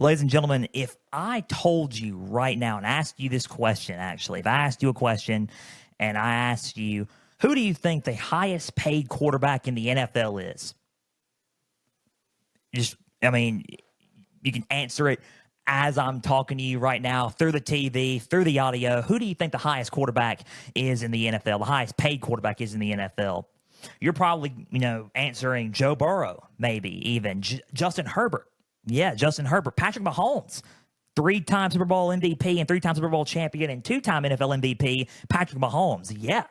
Ladies and gentlemen, if I told you right now and asked you this question, actually, if I asked you a question and I asked you, who do you think the highest paid quarterback in the NFL is? You can answer it as I'm talking to you right now through the TV, through the audio. Who do you think the highest quarterback is in the NFL? The highest paid quarterback is in the NFL? You're probably, answering Joe Burrow, maybe even Justin Herbert. Yeah, Justin Herbert. Patrick Mahomes, 3-time Super Bowl MVP and 3-time Super Bowl champion and 2-time NFL MVP. Patrick Mahomes. Yeah,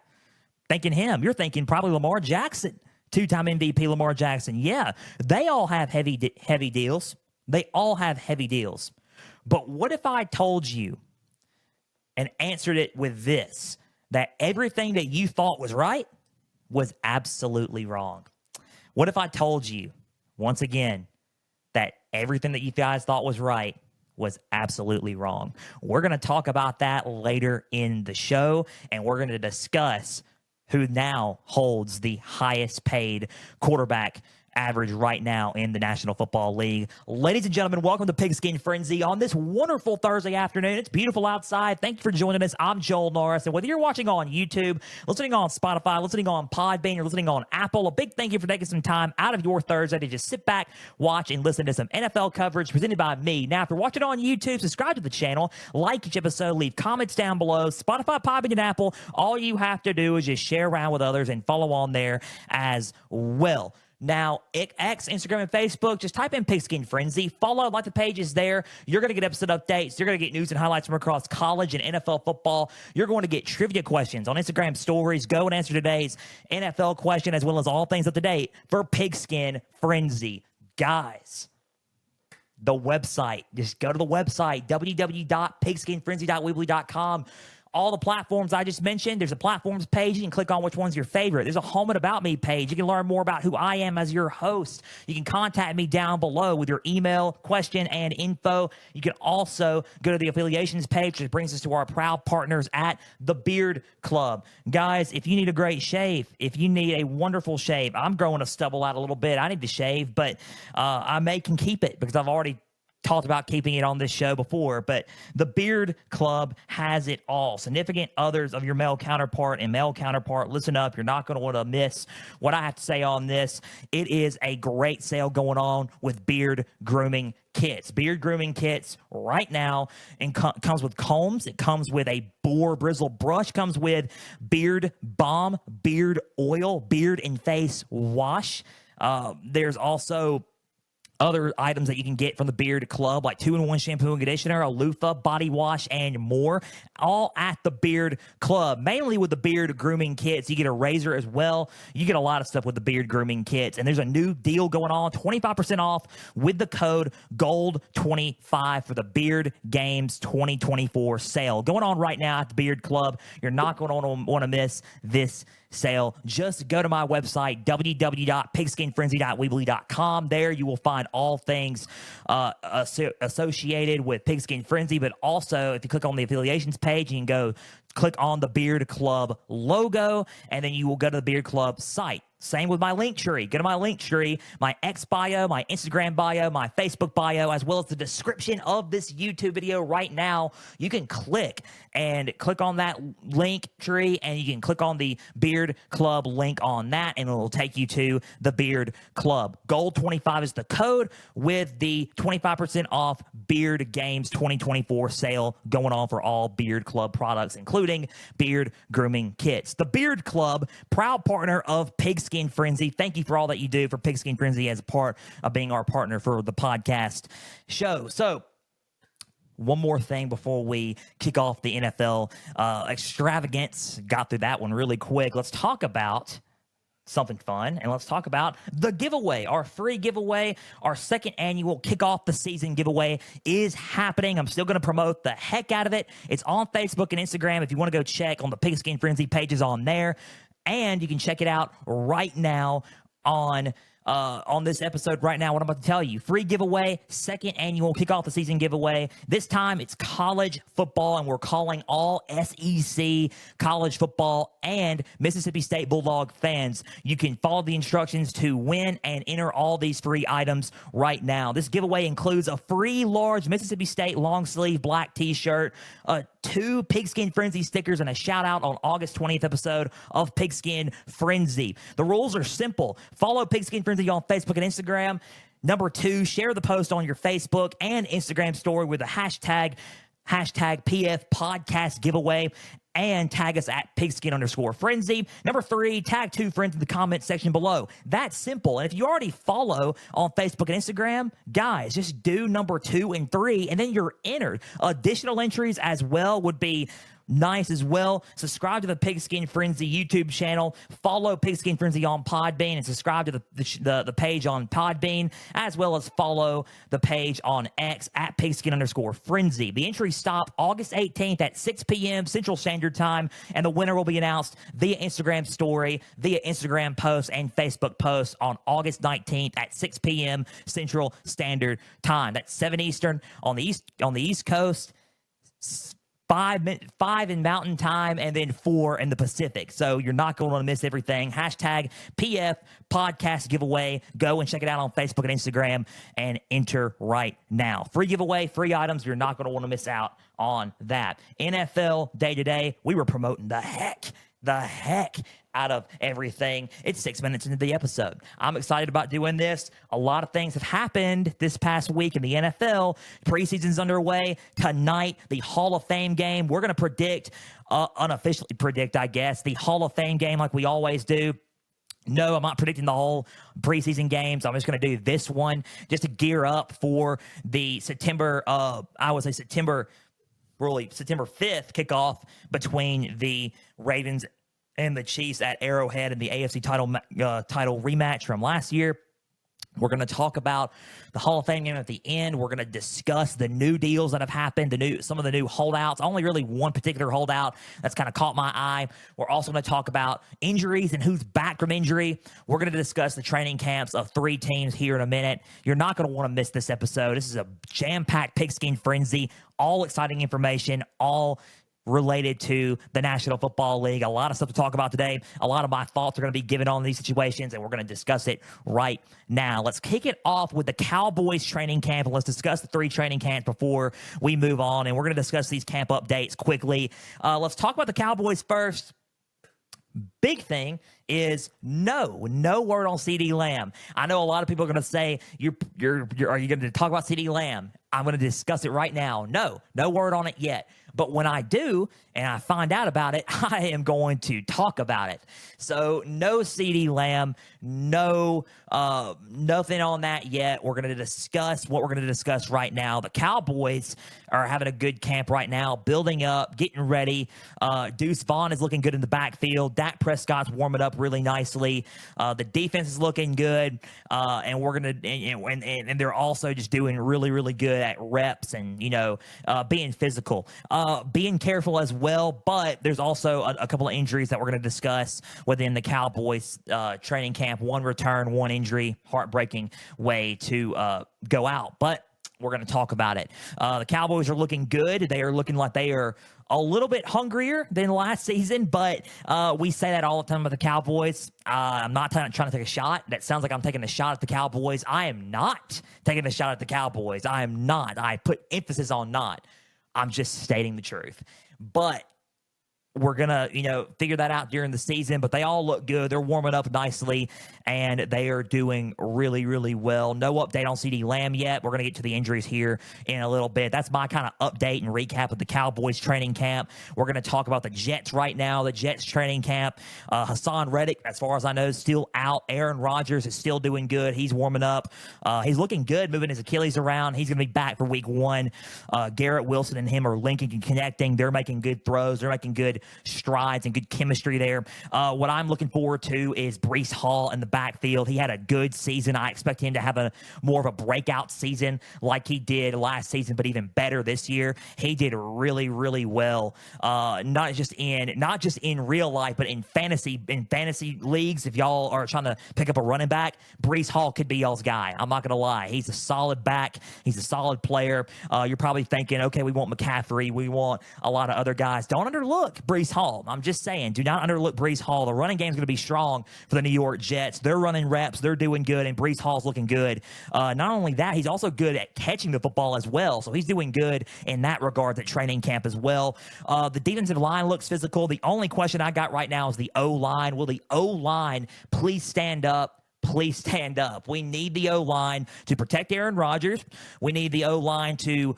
thinking him. You're thinking probably Lamar Jackson, 2-time MVP Lamar Jackson. Yeah, they all have heavy deals. They all have heavy deals. But what if I told you and answered it with this, that everything that you thought was right was absolutely wrong? What if I told you, once again, that everything that you guys thought was right was absolutely wrong? We're going to talk about that later in the show, and we're going to discuss who now holds the highest paid quarterback average right now in the National Football League. Ladies and gentlemen, welcome to Pigskin Frenzy on this wonderful Thursday afternoon. It's beautiful outside. Thank you for joining us. I'm Joel Norris, and whether you're watching on YouTube, listening on Spotify, listening on Podbean, or listening on Apple, a big thank you for taking some time out of your Thursday to just sit back, watch, and listen to some NFL coverage presented by me. Now, if you're watching on YouTube, subscribe to the channel, like each episode, leave comments down below. Spotify, Podbean, and Apple, all you have to do is just share around with others and follow on there as well. Now, X, Instagram, and Facebook, just type in Pigskin Frenzy. Follow, like the pages there. You're going to get episode updates. You're going to get news and highlights from across college and NFL football. You're going to get trivia questions on Instagram stories. Go and answer today's NFL question, as well as all things up to date for Pigskin Frenzy. Guys, the website. Just go to the website, www.pigskinfrenzy.weebly.com. All the platforms I just mentioned, there's a platforms page. You can click on which one's your favorite. There's a home and about me page. You can learn more about who I am as your host. You can contact me down below with your email, question, and info. You can also go to the affiliations page, which brings us to our proud partners at the Beard Club. Guys, if you need a great shave, if you need a wonderful shave, I'm growing a stubble out a little bit. I need to shave, but I can keep it because I've already talked about keeping it on this show before, but the Beard Club has it all. Significant others of your male counterpart and male counterpart, listen up. You're not going to want to miss what I have to say on this. It is a great sale going on with beard grooming kits. Beard grooming kits right now, and comes with combs. It comes with a boar bristle brush, comes with beard balm, beard oil, beard and face wash. There's also other items that you can get from the Beard Club, like 2-in-1 shampoo and conditioner, a loofah, body wash, and more, all at the Beard Club. Mainly with the beard grooming kits, you get a razor as well. You get a lot of stuff with the beard grooming kits, and there's a new deal going on, 25% off with the code GOLD25 for the Beard Games 2024 sale going on right now at the Beard Club. You're not going to want to miss this sale. Just go to my website, www.pigskinfrenzy.weebly.com. There you will find all things associated with Pigskin Frenzy, but also if you click on the affiliations page, you can go click on the Beard Club logo, and then you will go to the Beard Club site. Same with my link tree. Go to my link tree, my X bio, my Instagram bio, my Facebook bio, as well as the description of this YouTube video right now. You can click on that link tree, and you can click on the Beard Club link on that, and it will take you to the Beard Club. Gold25 is the code with the 25% off Beard Games 2024 sale going on for all Beard Club products, including beard grooming kits. The Beard Club, proud partner of Pigskin Frenzy. Thank you for all that you do for Pigskin Frenzy as a part of being our partner for the podcast show. So, one more thing before we kick off the NFL extravagance. Got through that one really quick. Let's talk about something fun, and let's talk about the giveaway. Our free giveaway, our second annual kickoff the season giveaway is happening. I'm still going to promote the heck out of it. It's on Facebook and Instagram if you want to go check on the Pigskin Frenzy pages on there. And you can check it out right now on on this episode right now, what I'm about to tell you. Free giveaway, second annual kickoff the season giveaway. This time it's college football, and we're calling all SEC college football and Mississippi State Bulldog fans. You can follow the instructions to win and enter all these free items right now. This giveaway includes a free large Mississippi State long sleeve black t-shirt, 2 Pigskin Frenzy stickers, and a shout out on August 20th episode of Pigskin Frenzy. The rules are simple. Follow Pigskin Frenzy on Facebook and Instagram. Number 2, share the post on your Facebook and Instagram story with the hashtag PF podcast giveaway, and tag us at pigskin_frenzy. Number 3, tag 2 friends in the comment section below. That's simple. And if you already follow on Facebook and Instagram, guys, just do number 2 and 3, and then you're entered. Additional entries as well would be nice as well. Subscribe to the Pigskin Frenzy YouTube channel. Follow Pigskin Frenzy on Podbean, and subscribe to the page on Podbean, as well as follow the page on X at pigskin_frenzy. The entries stop August 18th at 6 p.m. Central Standard Time, and the winner will be announced via Instagram story, via Instagram post, and Facebook post on August 19th at 6 p.m. Central Standard Time. That's 7 Eastern on the East Coast. 5 in Mountain Time, and then 4 in the Pacific. So you're not going to miss everything. Hashtag PF podcast giveaway. Go and check it out on Facebook and Instagram and enter right now. Free giveaway, free items. You're not going to want to miss out on that. NFL Day to Day, we were promoting the heck out of everything. It's 6 minutes into the episode. I'm excited about doing this. A lot of things have happened this past week in the NFL. Preseason's underway. Tonight, the Hall of Fame game. We're going to unofficially predict, I guess, the Hall of Fame game like we always do. No, I'm not predicting the whole preseason games. I'm just going to do this one just to gear up for the September 5th kickoff between the Ravens and the Chiefs at Arrowhead in the AFC title rematch from last year. We're going to talk about the Hall of Fame game at the end. We're going to discuss the new deals that have happened, some of the new holdouts. Only really one particular holdout that's kind of caught my eye. We're also going to talk about injuries and who's back from injury. We're going to discuss the training camps of 3 teams here in a minute. You're not going to want to miss this episode. This is a jam-packed Pigskin Frenzy, all exciting information, all related to the National Football League. A lot of stuff to talk about today. A lot of my thoughts are going to be given on these situations, and we're going to discuss it right now. Let's kick it off with the Cowboys training camp, and let's discuss the 3 training camps before we move on, and we're going to discuss these camp updates quickly. Let's talk about the Cowboys first. Big thing is no word on CeeDee Lamb. I know a lot of people are going to say, are you going to talk about CeeDee Lamb? I'm going to discuss it right now. No word on it yet. But when I do, and I find out about it, I am going to talk about it. So no CeeDee Lamb, nothing on that yet. We're going to discuss what we're going to discuss right now. The Cowboys are having a good camp right now, building up, getting ready. Deuce Vaughn is looking good in the backfield. Dak Prescott's warming up really nicely. The defense is looking good, and we're going to, and they're also just doing really, really good at reps and being physical. Being careful as well, but there's also a couple of injuries that we're going to discuss within the Cowboys training camp. 1 return, 1 injury, heartbreaking way to go out, but we're going to talk about it. The Cowboys are looking good. They are looking like they are a little bit hungrier than last season, but we say that all the time about the Cowboys. I'm not trying to take a shot. That sounds like I'm taking a shot at the Cowboys. I am not taking a shot at the Cowboys. I am not. I put emphasis on not. I'm just stating the truth. But we're going to, figure that out during the season, but they all look good. They're warming up nicely, and they are doing really, really well. No update on CeeDee Lamb yet. We're going to get to the injuries here in a little bit. That's my kind of update and recap of the Cowboys training camp. We're going to talk about the Jets right now, the Jets training camp. Hassan Reddick, as far as I know, is still out. Aaron Rodgers is still doing good. He's warming up. He's looking good, moving his Achilles around. He's going to be back for week 1. Garrett Wilson and him are linking and connecting. They're making good throws. They're making good good strides and good chemistry there. What I'm looking forward to is Breece Hall in the backfield. He had a good season. I expect him to have a more of a breakout season like he did last season, but even better this year. He did really, really well. Not just in real life, but in fantasy leagues. If y'all are trying to pick up a running back, Breece Hall could be y'all's guy. I'm not gonna lie. He's a solid back. He's a solid player. You're probably thinking, okay, we want McCaffrey. We want a lot of other guys. Don't underlook Breece Hall. I'm just saying, do not underlook Breece Hall. The running game is going to be strong for the New York Jets. They're running reps. They're doing good, and Breece Hall's looking good. Not only that, he's also good at catching the football as well. So he's doing good in that regard at training camp as well. The defensive line looks physical. The only question I got right now is the O-line. Will the O-line please stand up? Please stand up. We need the O-line to protect Aaron Rodgers. We need the O-line to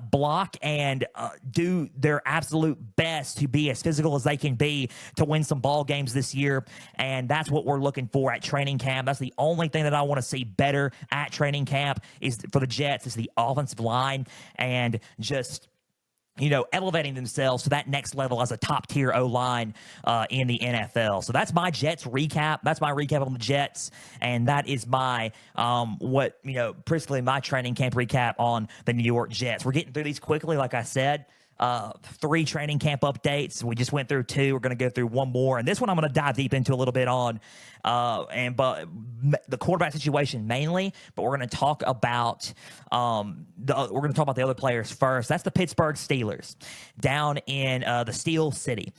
block and do their absolute best to be as physical as they can be to win some ball games this year. And that's what we're looking for at training camp. That's the only thing that I want to see better at training camp is for the Jets is the offensive line and just elevating themselves to that next level as a top-tier O-line in the NFL. So that's my Jets recap. That's my recap on the Jets, and that is my basically my training camp recap on the New York Jets. We're getting through these quickly, like I said. 3 training camp updates. We just went through 2. We're going to go through 1 more, and this one I'm going to dive deep into a little bit on, but the quarterback situation mainly. But we're going to talk about the other players first. That's the Pittsburgh Steelers down in the Steel City.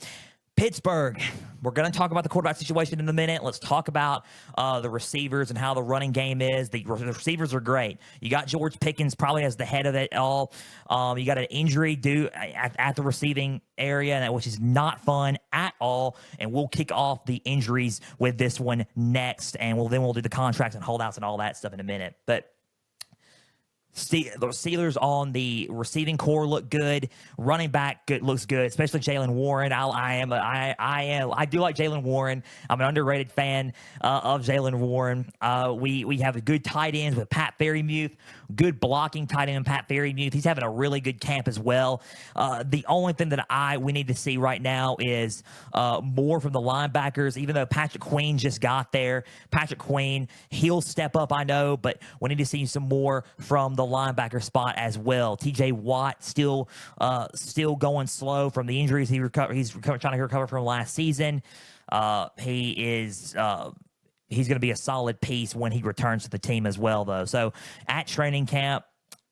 Pittsburgh, we're going to talk about the quarterback situation in a minute. Let's talk about the receivers and how the running game is. The receivers are great. You got George Pickens probably as the head of it all. You got an injury due at the receiving area, which is not fun at all. And we'll kick off the injuries with this one next. And we'll do the contracts and holdouts and all that stuff in a minute. But the Steelers on the receiving core look good. Running back looks good, especially Jaylen Warren. I do like Jaylen Warren. I'm an underrated fan of Jaylen Warren. We have a good tight ends with Pat Freiermuth, good blocking tight end Pat Freiermuth. He's having a really good camp as well. The only thing that we need to see right now is more from the linebackers. Even though Patrick Queen just got there, he'll step up, I know, but we need to see some more from the linebacker spot as well. TJ Watt still going slow from the injuries he's trying to recover from last season. He's going to be a solid piece when he returns to the team as well, though. So at training camp,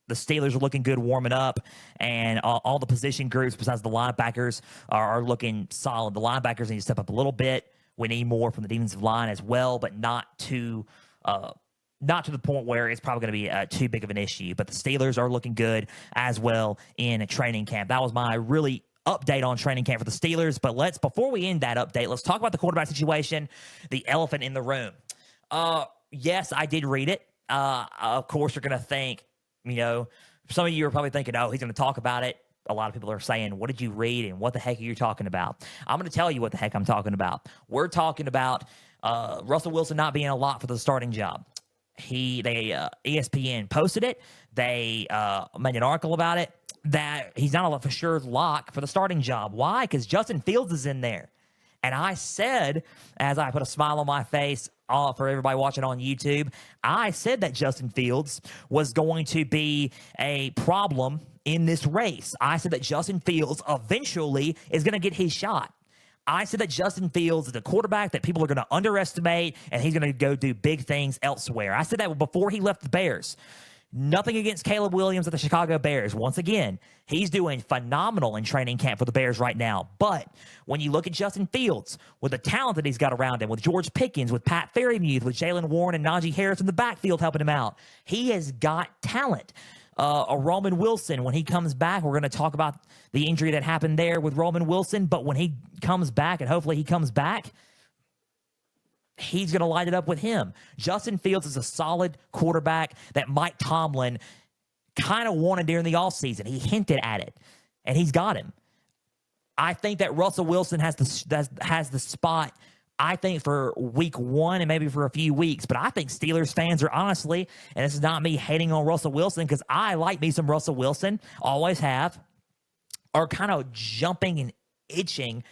the Steelers are looking good warming up, and all the position groups besides the linebackers are looking solid. The linebackers need to step up a little bit. We need more from the defensive line as well, but not to the point where it's probably going to be too big of an issue. But the Steelers are looking good as well in training camp. That was my really update on training camp for the Steelers. But before we end that update, let's talk about the quarterback situation, the elephant in the room. Yes, I did read it. Of course, you're going to think, some of you are probably thinking, oh, he's going to talk about it. A lot of people are saying, what did you read and what the heck are you talking about? I'm going to tell you what the heck I'm talking about. We're talking about Russell Wilson not being a lot for the starting job. ESPN posted it. They made an article about it that he's not a for sure lock for the starting job. Why? Because Justin Fields is in there. And I said, as I put a smile on my face for everybody watching on YouTube, I said that Justin Fields was going to be a problem in this race. I said that Justin Fields eventually is going to get his shot. I said that Justin Fields is a quarterback that people are going to underestimate, and he's going to go do big things elsewhere. I said that before he left the Bears. Nothing against Caleb Williams at the Chicago Bears. Once again, he's doing phenomenal in training camp for the Bears right now. But when you look at Justin Fields, with the talent that he's got around him, with George Pickens, with Pat Freiermuth, with Jaylen Warren and Najee Harris in the backfield helping him out, he has got talent. A Roman Wilson, when he comes back, we're going to talk about the injury that happened there with Roman Wilson. But when he comes back, and hopefully he comes back, he's going to light it up with him. Justin Fields is a solid quarterback that Mike Tomlin kind of wanted during the offseason. He hinted at it, and he's got him. I think that Russell Wilson has the spot, I think, for week 1 and maybe for a few weeks. But I think Steelers fans are honestly, and this is not me hating on Russell Wilson because I like me some Russell Wilson, always have, are kind of jumping itching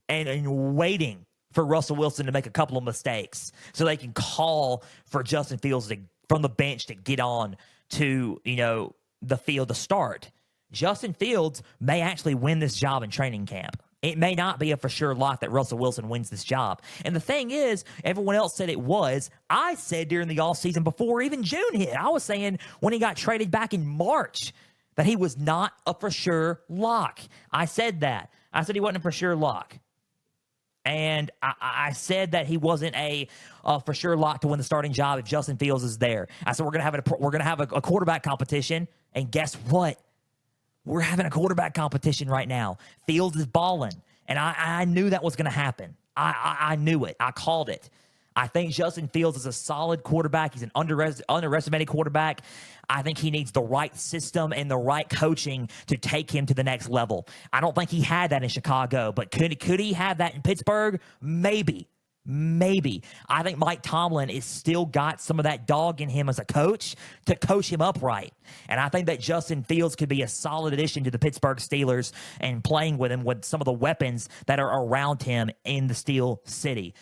and waiting for Russell Wilson to make a couple of mistakes so they can call for Justin Fields from the bench to get on to, the field to start. Justin Fields may actually win this job in training camp. It may not be a for sure lock that Russell Wilson wins this job. And the thing is, everyone else said it was. I said during the offseason before even June hit, I was saying when he got traded back in March that he was not a for sure lock. I said that. I said he wasn't a for sure lock. And I said that he wasn't a for sure lock to win the starting job if Justin Fields is there. I said we're gonna have a quarterback competition, and guess what? We're having a quarterback competition right now. Fields is balling, and I knew that was going to happen. I knew it. I called it. I think Justin Fields is a solid quarterback. He's an underestimated quarterback. I think he needs the right system and the right coaching to take him to the next level. I don't think he had that in Chicago, but could he have that in Pittsburgh? Maybe. I think Mike Tomlin is still got some of that dog in him as a coach to coach him up right. And I think that Justin Fields could be a solid addition to the Pittsburgh Steelers and playing with him with some of the weapons that are around him in the Steel City.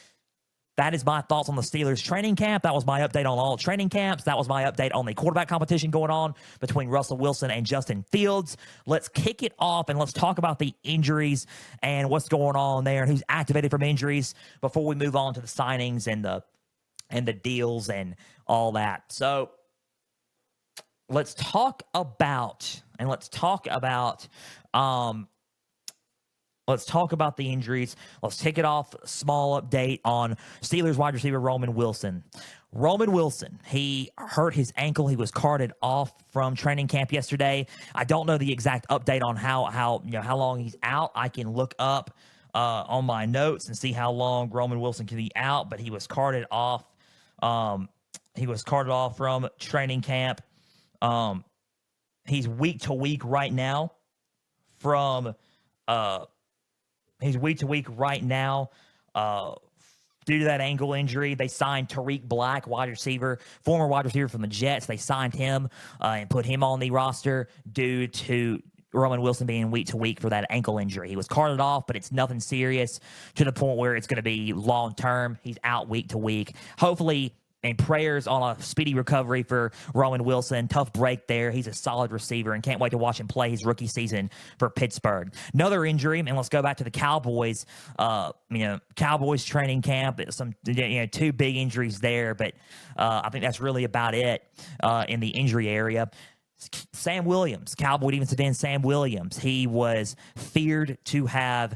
That is my thoughts on the Steelers training camp. That was my update on all training camps. That was my update on the quarterback competition going on between Russell Wilson and Justin Fields. Let's kick it off and let's talk about the injuries and what's going on there and who's activated from injuries before we move on to the signings and the deals and all that. So let's talk about the injuries. Let's take it off. Small update on Steelers wide receiver Roman Wilson. Roman Wilson, he hurt his ankle. He was carted off from training camp yesterday. I don't know the exact update on how long he's out. I can look up on my notes and see how long Roman Wilson can be out, but he was carted off. He was carted off from training camp. He's week to week right now He's week to week right now due to that ankle injury. They signed Tariq Black, former wide receiver from the Jets. They signed him and put him on the roster due to Roman Wilson being week to week for that ankle injury. He was carted off, but it's nothing serious to the point where it's going to be long term. He's out week to week. Hopefully, and prayers on a speedy recovery for Roman Wilson. Tough break there. He's a solid receiver and can't wait to watch him play his rookie season for Pittsburgh. Another injury, and let's go back to the Cowboys. Cowboys training camp. Some two big injuries there, but I think that's really about it in the injury area. Sam Williams, Cowboy defensive end Sam Williams, he was feared to have,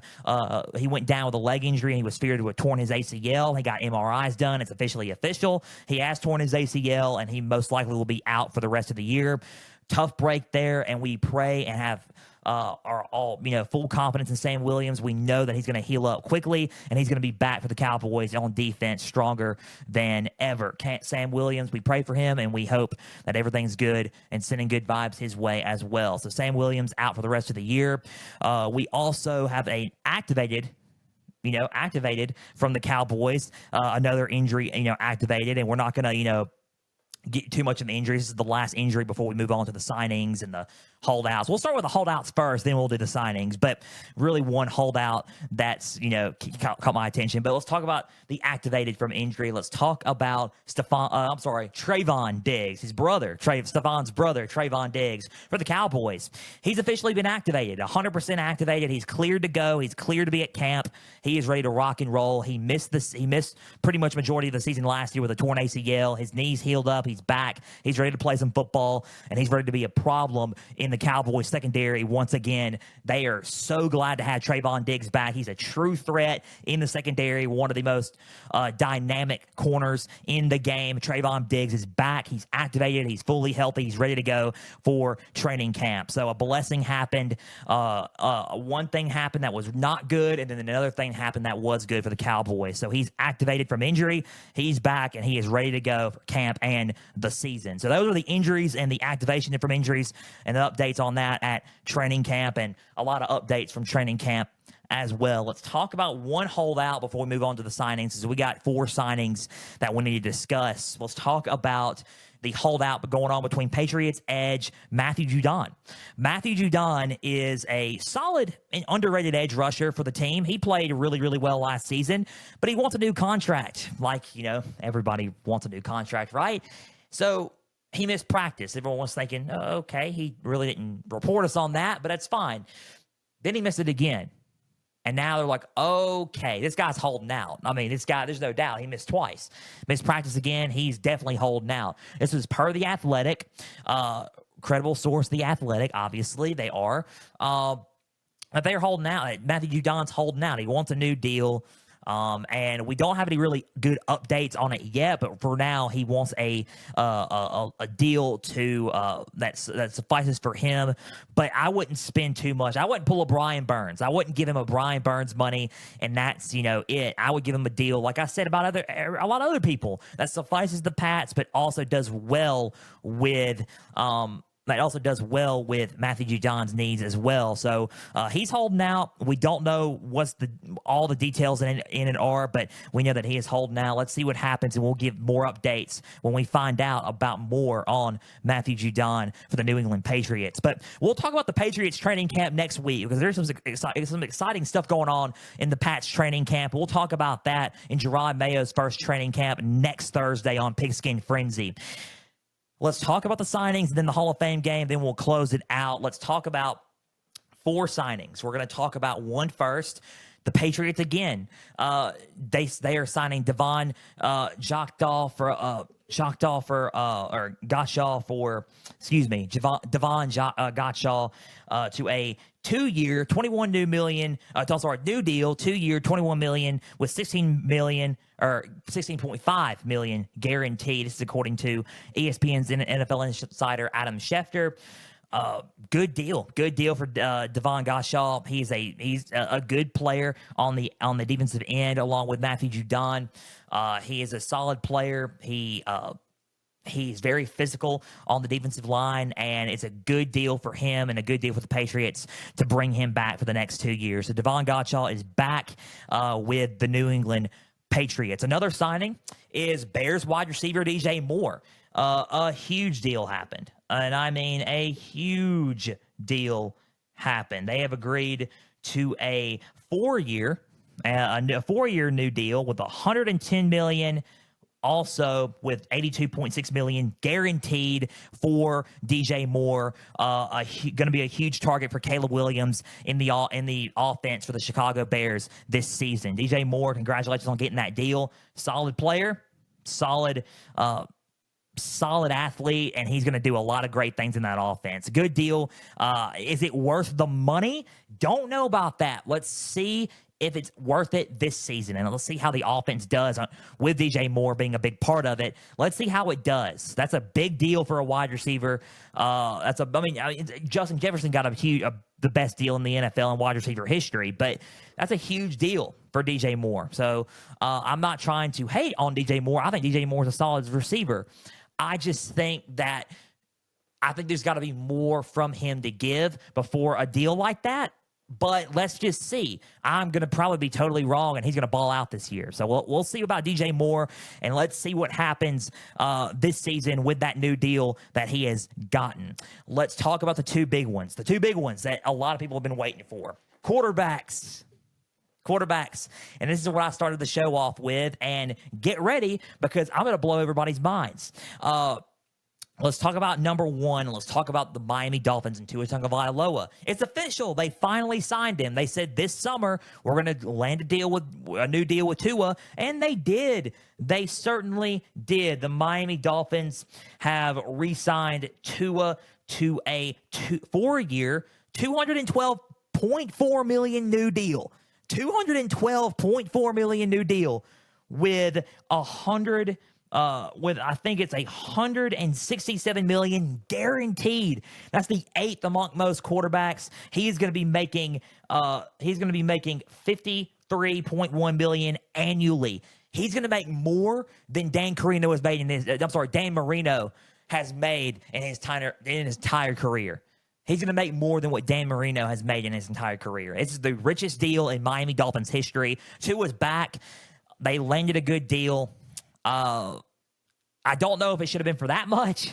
he went down with a leg injury and he was feared to have torn his ACL. He got MRIs done. It's officially official. He has torn his ACL and he most likely will be out for the rest of the year. Tough break there, and we pray and have are all full confidence in Sam Williams. We know that he's going to heal up quickly and he's going to be back for the Cowboys on defense stronger than ever. Sam Williams, we pray for him and we hope that everything's good and sending good vibes his way as well. So Sam Williams out for the rest of the year. We also have a activated from the Cowboys, another injury, activated, and we're not going to, get too much of the injuries. This is the last injury before we move on to the signings and the holdouts. We'll start with the holdouts first, then we'll do the signings. But really one holdout that's, caught my attention. But let's talk about the activated from injury. Let's talk about Trayvon Diggs, his brother, Stephon's brother, Trayvon Diggs, for the Cowboys. He's officially been activated, 100% activated. He's cleared to go. He's cleared to be at camp. He is ready to rock and roll. He missed pretty much majority of the season last year with a torn ACL. His knees healed up. He's back. He's ready to play some football, and he's ready to be a problem in the Cowboys secondary once again. They are so glad to have Trayvon Diggs back. He's a true threat in the secondary, one of the most dynamic corners in the game. Trayvon Diggs is back. He's activated. He's fully healthy. He's ready to go for training camp. So a blessing happened. One thing happened that was not good, and then another thing happened that was good for the Cowboys. So he's activated from injury. He's back, and he is ready to go for camp and the season. So those are the injuries and the activation from injuries and the updates on that at training camp, and a lot of updates from training camp as well. Let's talk about one holdout before we move on to the signings. So we got 4 signings that we need to discuss. Let's talk about the holdout going on between Patriots edge Matthew Judon. Matthew Judon is a solid and underrated edge rusher for the team. He played really, really well last season, but he wants a new contract. Like, everybody wants a new contract, right? So he missed practice. Everyone was thinking, oh, okay, he really didn't report us on that, but that's fine. Then he missed it again. And now they're like, okay, this guy's holding out. I mean, this guy, there's no doubt, he missed twice. Missed practice again. He's definitely holding out. This was per The Athletic. Credible source, The Athletic, obviously. They are. But they're holding out. Matthew Judon's holding out. He wants a new deal. And we don't have any really good updates on it yet, but for now, he wants a deal that suffices for him. But I wouldn't spend too much. I wouldn't pull a Brian Burns. I wouldn't give him a Brian Burns money, and that's it. I would give him a deal, like I said about a lot of other people, that suffices the Pats, but also does well with Matthew Judon's needs as well. So he's holding out. We don't know what's all the details in it are, but we know that he is holding out. Let's see what happens, and we'll give more updates when we find out about more on Matthew Judon for the New England Patriots. But we'll talk about the Patriots training camp next week, because there's some exciting stuff going on in the Pats training camp. We'll talk about that in Jerod Mayo's first training camp next Thursday on Pigskin Frenzy. Let's talk about the signings, and then the Hall of Fame game. Then we'll close it out. Let's talk about 4 signings. We're going to talk about one first. The Patriots again. They are signing Devon Gachal for to a 2-year, $21 million. New deal, 2-year, $21 million with $16 million or $16.5 million guaranteed. This is according to ESPN's NFL insider Adam Schefter. Good deal for Devon Gachal. He's a good player on the defensive end, along with Matthew Judon. He is a solid player. He's very physical on the defensive line, and it's a good deal for him and a good deal for the Patriots to bring him back for the next 2 years. So Devon Gachal is back with the New England Patriots. Another signing is Bears wide receiver DJ Moore. A huge deal happened. And I mean a huge deal happened. They have agreed to a 4-year new deal with $110 million, also with $82.6 million guaranteed for DJ Moore. Going to be a huge target for Caleb Williams in the offense for the Chicago Bears this season. DJ Moore, congratulations on getting that deal. Solid player, solid athlete, and he's going to do a lot of great things in that offense. Good deal. Is it worth the money? Don't know about that. Let's see if it's worth it this season, and let's see how the offense does with DJ Moore being a big part of it. Let's see how it does. That's a big deal for a wide receiver. Justin Jefferson got the best deal in the NFL in wide receiver history, but that's a huge deal for DJ Moore. So I'm not trying to hate on DJ Moore. I think DJ Moore is a solid receiver. I just think there's got to be more from him to give before a deal like that. But let's just see. I'm going to probably be totally wrong, and he's going to ball out this year. So we'll see about DJ Moore, and let's see what happens this season with that new deal that he has gotten. Let's talk about the two big ones that a lot of people have been waiting for. Quarterbacks. And this is what I started the show off with, and get ready because I'm going to blow everybody's minds. Let's talk about number one. Let's talk about the Miami Dolphins and Tua Tagovailoa. It's official. They finally signed him. They said this summer we're going to land a new deal with Tua, and they did. They certainly did. The Miami Dolphins have re-signed Tua to a 4-year, $212.4 million new deal. $212.4 million new deal with I think it's $167 million guaranteed. That's the 8th among most quarterbacks. He's going to be making $53.1 million annually. He's going to make more than Dan Marino has made in his entire career. He's going to make more than what Dan Marino has made in his entire career. It's the richest deal in Miami Dolphins history. Tua's back. They landed a good deal. I don't know if it should have been for that much,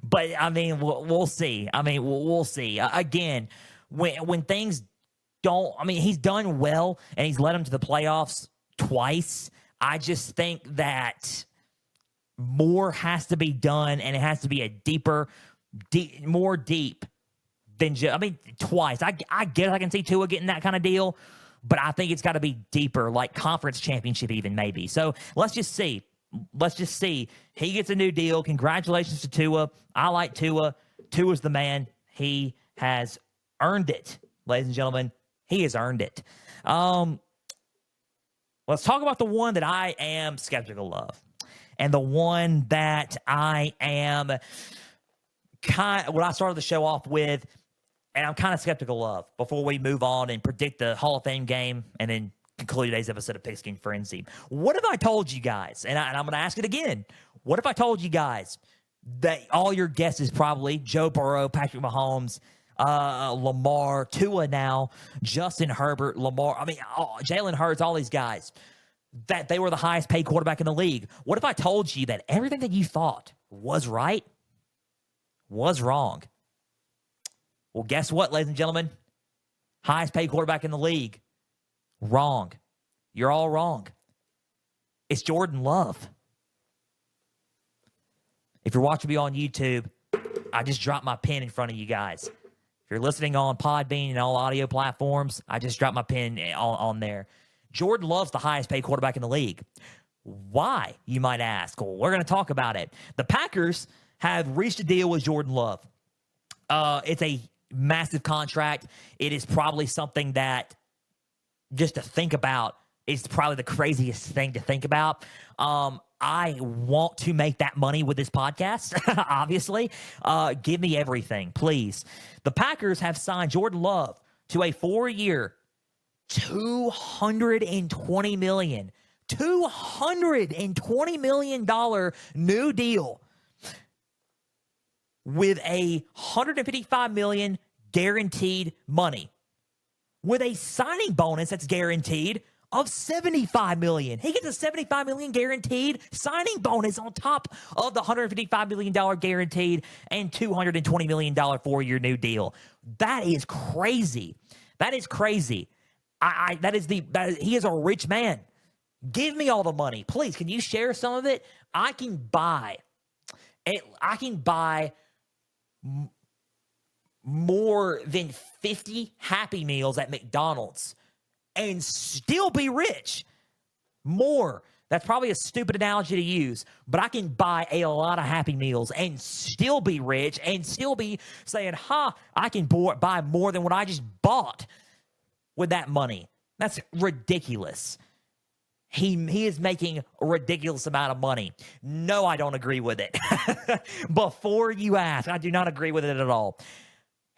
but I mean, we'll see. I mean, we'll see. Again, when things don't, I mean, he's done well and he's led them to the playoffs twice. I just think that more has to be done, and it has to be a more deep than just, I mean, twice. I guess I can see Tua getting that kind of deal, but I think it's got to be deeper, like conference championship even maybe. So let's just see. Let's just see. He gets a new deal. Congratulations to Tua. I like Tua. Tua's the man. He has earned it, ladies and gentlemen. He has earned it. Let's talk about the one that I am skeptical of. And the one that I am what I started the show off with, and I'm kind of skeptical of before we move on and predict the Hall of Fame game and then conclude today's episode of Pigskin Frenzy. What if I told you guys, and I'm going to ask it again, what if I told you guys that all your guesses probably Joe Burrow, Patrick Mahomes, Lamar, Tua now, Justin Herbert, Lamar, I mean, Jalen Hurts, all these guys, that they were the highest paid quarterback in the league? What if I told you that everything that you thought was right was wrong? Well, guess what, ladies and gentlemen? Highest paid quarterback in the league. Wrong. You're all wrong. It's Jordan Love. If you're watching me on YouTube, I just dropped my pen in front of you guys. If you're listening on Podbean and all audio platforms, I just dropped my pen on there. Jordan Love's the highest paid quarterback in the league. Why, you might ask? Well, we're going to talk about it. The Packers have reached a deal with Jordan Love. It's a massive contract. It is probably something that, just to think about, is probably the craziest thing to think about. I want to make that money with this podcast, obviously. Give me everything, please. The Packers have signed Jordan Love to a 4-year, $220 million. $220 million new deal with a $155 million guaranteed money, with a signing bonus that's guaranteed of $75 million. He gets a $75 million guaranteed signing bonus on top of the $155 million guaranteed and $220 million 4-year new deal. That is crazy. That is crazy. He is a rich man. Give me all the money, please. Can you share some of it? I can buy more than 50 Happy Meals at McDonald's and still be rich. More. That's probably a stupid analogy to use, but I can buy a lot of Happy Meals and still be rich and still be saying, I can buy more than what I just bought with that money. That's ridiculous. He is making a ridiculous amount of money. No, I don't agree with it. Before you ask, I do not agree with it at all.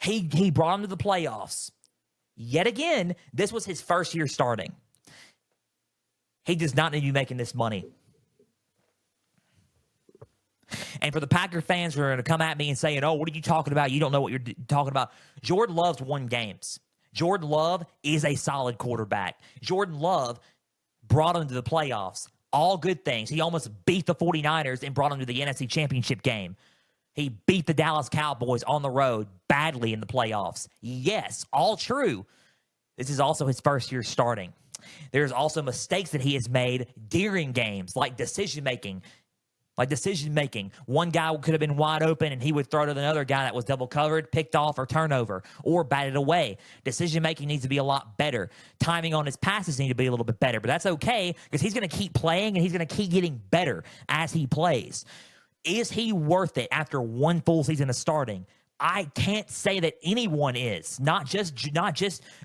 He brought him to the playoffs. Yet again, this was his first year starting. He does not need to be making this money. And for the Packer fans who are going to come at me and saying, what are you talking about? You don't know what you're talking about. Jordan Love's won games. Jordan Love is a solid quarterback. Jordan Love brought him to the playoffs. All good things. He almost beat the 49ers and brought them to the NFC Championship game. He beat the Dallas Cowboys on the road badly in the playoffs. Yes, all true. This is also his first year starting. There's also mistakes that he has made during games, like decision-making. One guy could have been wide open, and he would throw to another guy that was double covered, picked off, or turnover, or batted away. Decision-making needs to be a lot better. Timing on his passes need to be a little bit better, but that's okay because he's going to keep playing, and he's going to keep getting better as he plays. Is he worth it after one full season of starting? I can't say that anyone is, not just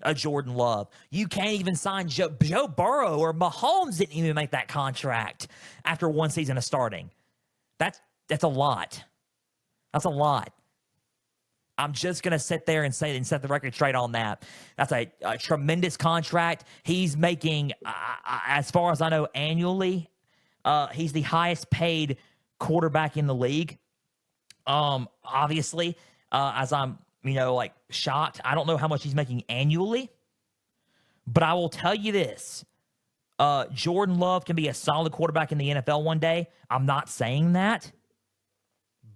a Jordan Love. You can't even sign Joe Burrow or Mahomes didn't even make that contract after one season of starting. That's a lot. That's a lot. I'm just going to sit there and set the record straight on that. That's a tremendous contract. He's making, as far as I know, annually, he's the highest paid quarterback in the league. Obviously, as I'm, shocked. I don't know how much he's making annually, but I will tell you this. Jordan Love can be a solid quarterback in the NFL one day. I'm not saying that,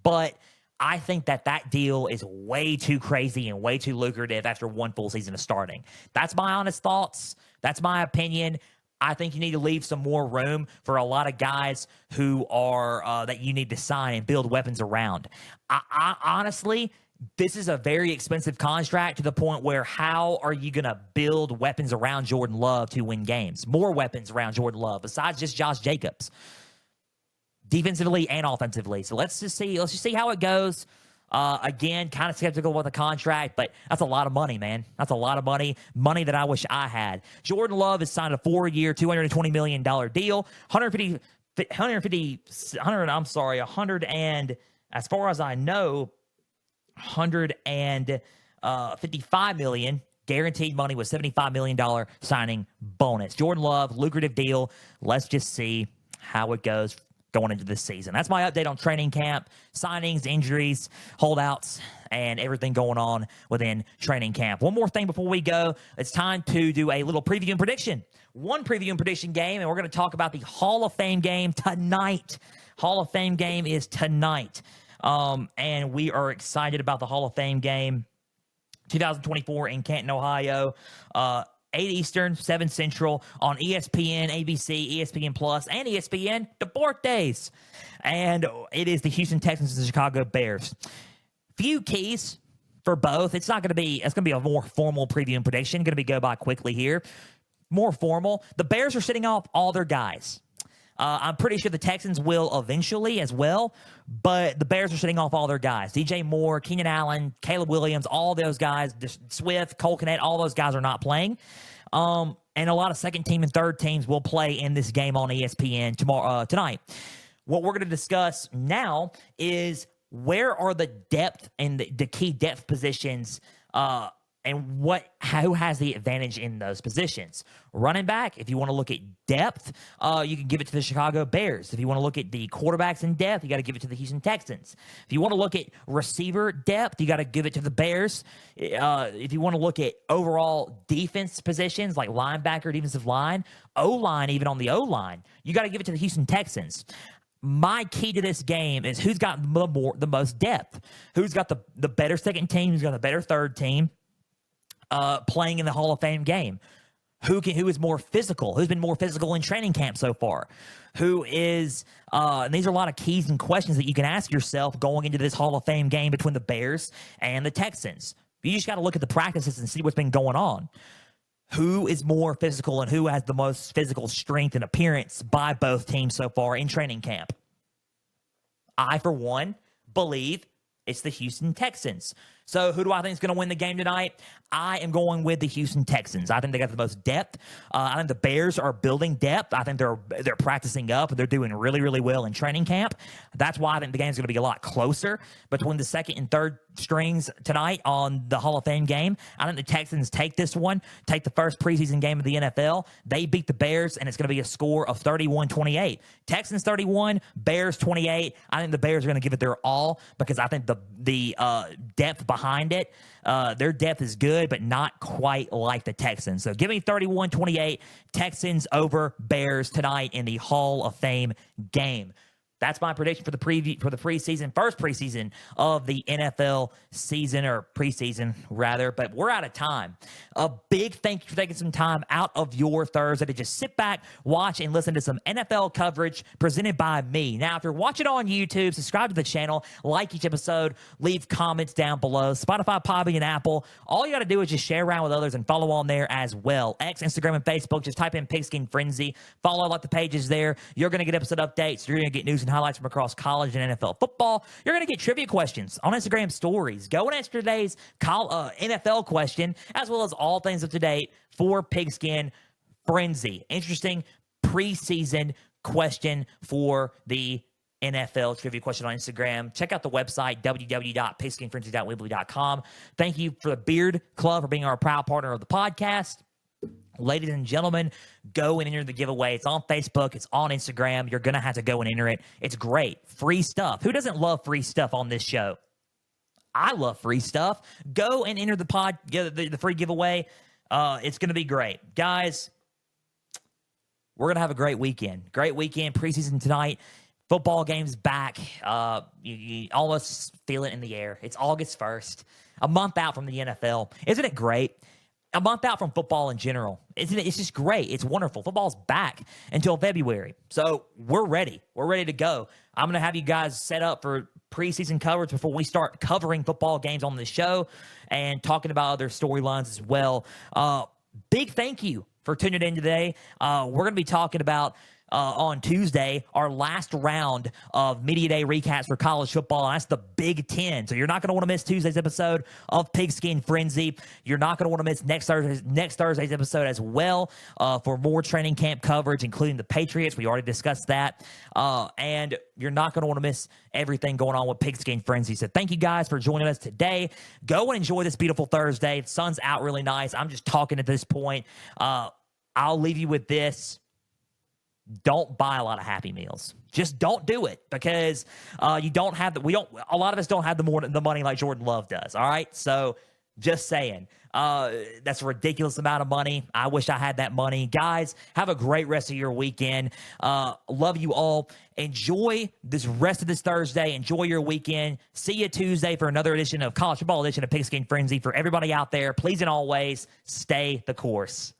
but I think that deal is way too crazy and way too lucrative after one full season of starting. That's my honest thoughts. That's my opinion. I think you need to leave some more room for a lot of guys who are that you need to sign and build weapons around. I honestly, this is a very expensive contract to the point where how are you going to build weapons around Jordan Love to win games? More weapons around Jordan Love besides just Josh Jacobs, defensively and offensively. So let's just see how it goes. Again, kind of skeptical about the contract, but that's a lot of money, man. That's a lot of money that I wish I had. Jordan Love has signed a 4-year, $220 million deal, 100 and as far as I know, 155 million guaranteed money with $75 million signing bonus. Jordan Love, lucrative deal. Let's just see how it goes going into this season. That's my update on training camp, signings, injuries, holdouts, and everything going on within training camp. One more thing before we go. It's time to do a little preview and prediction. One preview and prediction game, and we're going to talk about the Hall of Fame game tonight. Hall of Fame game is tonight. And we are excited about the Hall of Fame game 2024 in Canton, Ohio. 8 Eastern, 7 Central on ESPN, ABC, ESPN Plus, and ESPN Deportes. And it is the Houston Texans and the Chicago Bears. Few keys for both. It's going to be a more formal preview and prediction. Going to be go by quickly here. More formal. The Bears are sitting off all their guys. I'm pretty sure the Texans will eventually as well, but the Bears are sitting off all their guys. DJ Moore, Keenan Allen, Caleb Williams, all those guys, Swift, Cole Kmet, all those guys are not playing. And a lot of second team and third teams will play in this game on ESPN tonight. What we're going to discuss now is where are the depth and the key depth positions and who has the advantage in those positions. Running back, if you want to look at depth, you can give it to the Chicago Bears. If you want to look at the quarterbacks in depth, you got to give it to the Houston Texans. If you want to look at receiver depth, you got to give it to the Bears. If you want to look at overall defense positions like linebacker, defensive line, O-line, even on the O-line, you got to give it to the Houston Texans. My key to this game is who's got the most depth, who's got the better second team, who's got the better third team. Playing in the Hall of Fame game. Who is more physical? Who's been more physical in training camp so far? Who is, and these are a lot of keys and questions that you can ask yourself going into this Hall of Fame game between the Bears and the Texans. You just got to look at the practices and see what's been going on. Who is more physical and who has the most physical strength and appearance by both teams so far in training camp? I, for one, believe it's the Houston Texans. So who do I think is going to win the game tonight? I am going with the Houston Texans. I think they got the most depth. I think the Bears are building depth. I think they're practicing up and they're doing really, really well in training camp. That's why I think the game's going to be a lot closer between the second and third strings tonight on the Hall of Fame game. I think the Texans take this one, take the first preseason game of the NFL. They beat the Bears, and it's going to be a score of 31-28. Texans 31, Bears 28. I think the Bears are going to give it their all because I think the depth behind it, their depth is good, but not quite like the Texans. So give me 31-28, Texans over Bears tonight in the Hall of Fame game. That's my prediction for the first preseason of the NFL season, or preseason rather, but we're out of time. A big thank you for taking some time out of your Thursday to just sit back, watch, and listen to some NFL coverage presented by me. Now, if you're watching on YouTube, subscribe to the channel, like each episode, leave comments down below. Spotify, Podbean, and Apple. All you got to do is just share around with others and follow on there as well. X, Instagram, and Facebook. Just type in Pigskin Frenzy. Follow like the pages there. You're going to get episode updates. You're going to get news and highlights from across college and NFL football. You're going to get trivia questions on Instagram stories. Go and answer today's NFL question, as well as all things up to date for Pigskin Frenzy. Interesting preseason question for the NFL trivia question on Instagram. Check out the website, www.pigskinfrenzy.weebly.com. Thank you for the Beard Club for being our proud partner of the podcast. Ladies and gentlemen, go and enter the giveaway. It's on Facebook. It's on Instagram. You're going to have to go and enter it. It's great. Free stuff. Who doesn't love free stuff on this show? I love free stuff. Go and enter the free giveaway. It's going to be great. Guys, We're going to have a great weekend. Great weekend. Preseason tonight. Football games back. You almost feel it in the air. It's August 1st, a month out from the NFL. Isn't it great? A month out from football in general. Isn't it? It's just great. It's wonderful. Football's back until February. So we're ready. We're ready to go. I'm going to have you guys set up for preseason coverage before we start covering football games on this show and talking about other storylines as well. Big thank you for tuning in today. We're going to be talking about on Tuesday, our last round of Media Day recaps for college football, and that's the Big Ten. So you're not going to want to miss Tuesday's episode of Pigskin Frenzy. You're not going to want to miss next Thursday's episode as well for more training camp coverage, including the Patriots. We already discussed that. And you're not going to want to miss everything going on with Pigskin Frenzy. So thank you guys for joining us today. Go and enjoy this beautiful Thursday. The sun's out really nice. I'm just talking at this point. I'll leave you with this. Don't buy a lot of Happy Meals. Just don't do it because you don't have a lot of us don't have the money like Jordan Love does. All right. So just saying, that's a ridiculous amount of money. I wish I had that money. Guys, have a great rest of your weekend. Love you all. Enjoy this rest of this Thursday. Enjoy your weekend. See you Tuesday for another edition of College Football Edition of Pigskin Frenzy. For everybody out there, please and always stay the course.